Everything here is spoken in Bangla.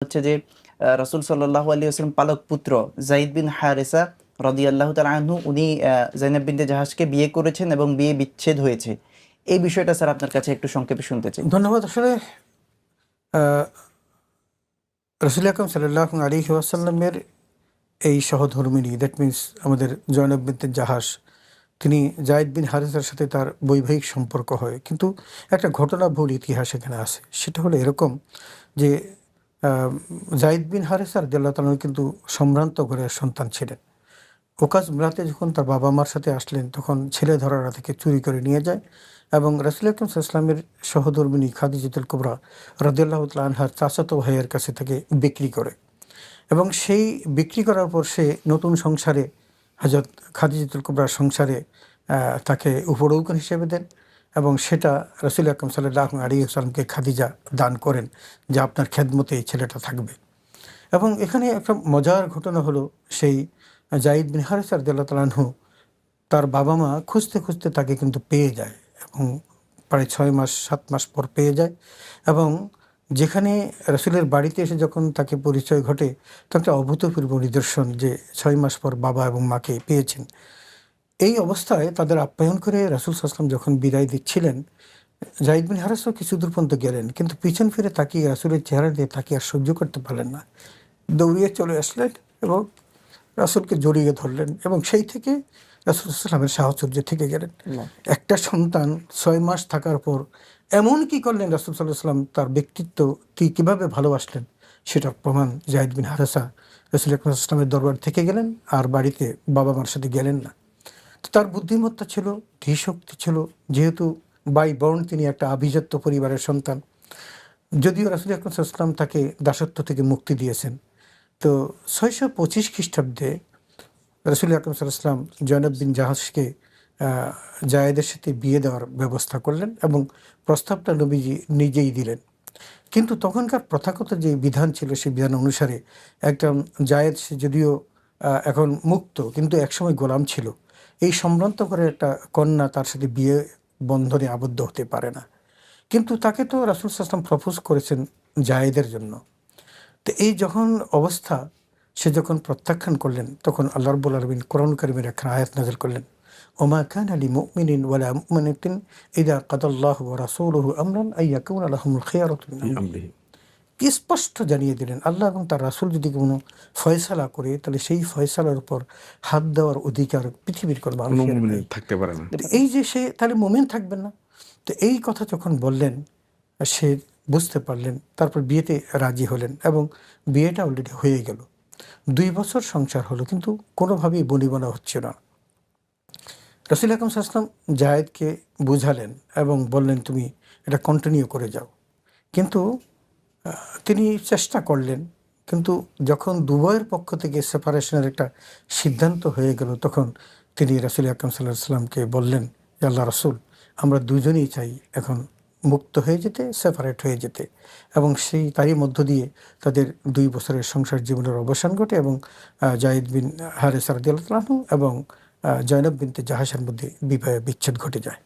হচ্ছে যে রাসূল সাল্লাল্লাহু আলাইহি ওয়াসাল্লাম পালক পুত্র যায়েদ বিন হারেসা রাদিয়াল্লাহু তাআলা আনহু উনি যায়েনব বিনতে জাহাশকে বিয়ে করেছেন এবং বিয়ে বিচ্ছেদ হয়েছে। এই বিষয়টা স্যার আপনার কাছে একটু সংক্ষেপে শুনতে চাই। ধন্যবাদ। আসলে রাসূল আকরাম সাল্লাল্লাহু আলাইহি ওয়াসাল্লামের এই সহধর্মিণী, দ্যাট মিনস আমাদের জয়নব বিনতে জাহাশ, তিনি যায়েদ বিন হারেসার সাথে তার বৈবাহিক সম্পর্ক হয়। কিন্তু একটা ঘটনা ভুল ইতিহাস এখানে আছে। সেটা হলো এরকম যে যায়েদ বিন হারেসা রাদিয়াল্লাহু তাআলা কিন্তু সম্ভ্রান্ত ঘরের সন্তান ছিলেন। ওকাজ রাতে যখন তার বাবা মার সাথে আসলেন, তখন ছেলে ধরারা থেকে চুরি করে নিয়ে যায় এবং রাসূল আকরাম সাল্লাল্লাহু আলাইহি ওয়াসাল্লামের সহধর্মিণী খাদিজাতুল কুবরা রাদিয়াল্লাহু তাআলা আনহার চাচাতো ভাইয়ের কাছে থেকে বিক্রি করে এবং সেই বিক্রি করার পর সে নতুন সংসারে, হযরত খাদিজাতুল কুবরার সংসারে তাকে উপঢৌকন হিসেবে দেন এবং সেটা রাসূল আকরাম সাল্লাল্লাহু আলাইহি ওয়াসাল্লামকে খাদিজা দান করেন যে আপনার খেদমতে এই ছেলেটা থাকবে। এবং এখানে একটা মজার ঘটনা হলো, সেই যায়েদ বিন হারেসা রাদিয়াল্লাহু তাআলা আনহু তার বাবা মা খুঁজতে খুঁজতে তাকে কিন্তু পেয়ে যায় এবং প্রায় 6 মাস 7 মাস পর পেয়ে যায় এবং যেখানে রাসূলের বাড়িতে এসে যখন তাকে পরিচয় ঘটে, তখন একটা অভূতপূর্ব নিদর্শন যে 6 মাস পর বাবা এবং মাকে পেয়েছেন। এই অবস্থায় তাদের আপ্যায়ন করে রাসূল সাল্লাল্লাহু আলাইহি ওয়াসাল্লাম যখন বিদায় দিচ্ছিলেন, যায়েদ বিন হারেসাও কিছু দূর পর্যন্ত গেলেন, কিন্তু পিছন ফিরে তাকিয়ে রাসূলের চেহারা দিয়ে তাকিয়ে আর সহ্য করতে পারলেন না। দৌড়িয়ে চলে আসলেন এবং রাসূলকে জড়িয়ে ধরলেন এবং সেই থেকে রাসূল সাল্লাল্লাহু আলাইহি ওয়াসাল্লামের সাহচর্য থেকে গেলেন। একটা সন্তান 6 মাস থাকার পর এমন কি করলেন রাসূল সাল্লাল্লাহু আলাইহি ওয়াসাল্লাম, তার ব্যক্তিত্ব কীভাবে ভালোবাসলেন সেটার প্রমাণ যায়েদ বিন হারেসা রাসূল আকরাম সাল্লাল্লাহু আলাইহি ওয়াসাল্লামের দরবার থেকে গেলেন আর বাড়িতে বাবা মার সাথে গেলেন না। তো তার বুদ্ধিমত্তা ছিল, ধীশক্তি ছিল, যেহেতু বাই বর্ণ তিনি একটা আভিজাত্য পরিবারের সন্তান। যদিও রাসূল আকরাম সাল্লাল্লাহু আলাইহি ওয়াসাল্লাম তাকে দাসত্ব থেকে মুক্তি দিয়েছেন। তো 625 খ্রিস্টাব্দে রাসূল আকরাম সাল্লাল্লাহু আলাইহি ওয়াসাল্লাম জয়নব বিন জাহাশকে জায়েদের সাথে বিয়ে দেওয়ার ব্যবস্থা করলেন এবং প্রস্তাবটা নবীজি নিজেই দিলেন। কিন্তু তখনকার প্রথাগত যে বিধান ছিল, সেই বিধান অনুসারে একটা জায়েদ, সে যদিও এখন মুক্ত কিন্তু একসময় গোলাম ছিল, এই সম্ভ্রান্ত করে একটা কন্যা তার সাথে বিয়ে বন্ধনে আবদ্ধ হতে পারে না। কিন্তু তাকে তো রাসূল সাল্লাল্লাহু আলাইহি ওয়াসাল্লাম প্রপোজ করেছেন জায়েদের জন্য। তো এই যখন অবস্থা, সে যখন প্রত্যাখ্যান করলেন, তখন আল্লাহ রাব্বুল আলামিন কোরআন কারীমের একখানা আয়াত নাযিল করলেন, ওমা কানা লিমুমিনিন ওয়ালা মুমিনাতিন ইযা কাদাল্লাহু ওয়া রাসূলুহু আমরান আইয়াকুনা লাহুমুল খিয়ারাতু মিন আমরিহি। কি স্পষ্ট জানিয়ে দিলেন, আল্লাহ এবং তার রাসূল যদি কোনো ফয়সালা করে, তাহলে সেই ফয়সালার উপর হাত দেওয়ার অধিকার পৃথিবীর কোনো মানুষের থাকতে পারে না। এই যে সে তাহলে মুমিন থাকবেন না। তো এই কথা যখন বললেন, সে বুঝতে পারলেন, তারপর বিয়েতে রাজি হলেন এবং বিয়েটা অলরেডি হয়ে গেল। 2 বছর সংসার হলো, কিন্তু কোনোভাবেই বনিবনা হচ্ছে না। রাসূল আকরাম সাল্লাল্লাহু আলাইহি ওয়াসাল্লাম জায়েদকে বুঝালেন এবং বললেন, তুমি এটা কন্টিনিউ করে যাও। কিন্তু তিনি চেষ্টা করলেন, কিন্তু যখন দুবয়ের পক্ষ থেকে সেপারেশনের একটা সিদ্ধান্ত হয়ে গেল, তখন তিনি রাসূল আকরাম সাল্লাল্লাহু আলাইহি ওয়াসাল্লামকে বললেন, আল্লাহ রাসূল, আমরা দুজনেই চাই এখন মুক্ত হয়ে যেতে, সেপারেট হয়ে যেতে। এবং সেই তারই মধ্য দিয়ে তাদের 2 বছরের সংসার জীবনের অবসান ঘটে এবং যায়েদ বিন হারেসা রাদিয়াল্লাহু তাআলা আনহু এবং জয়নব বিনতে জাহাশের মধ্যে বিবাহ বিচ্ছেদ ঘটে যায়।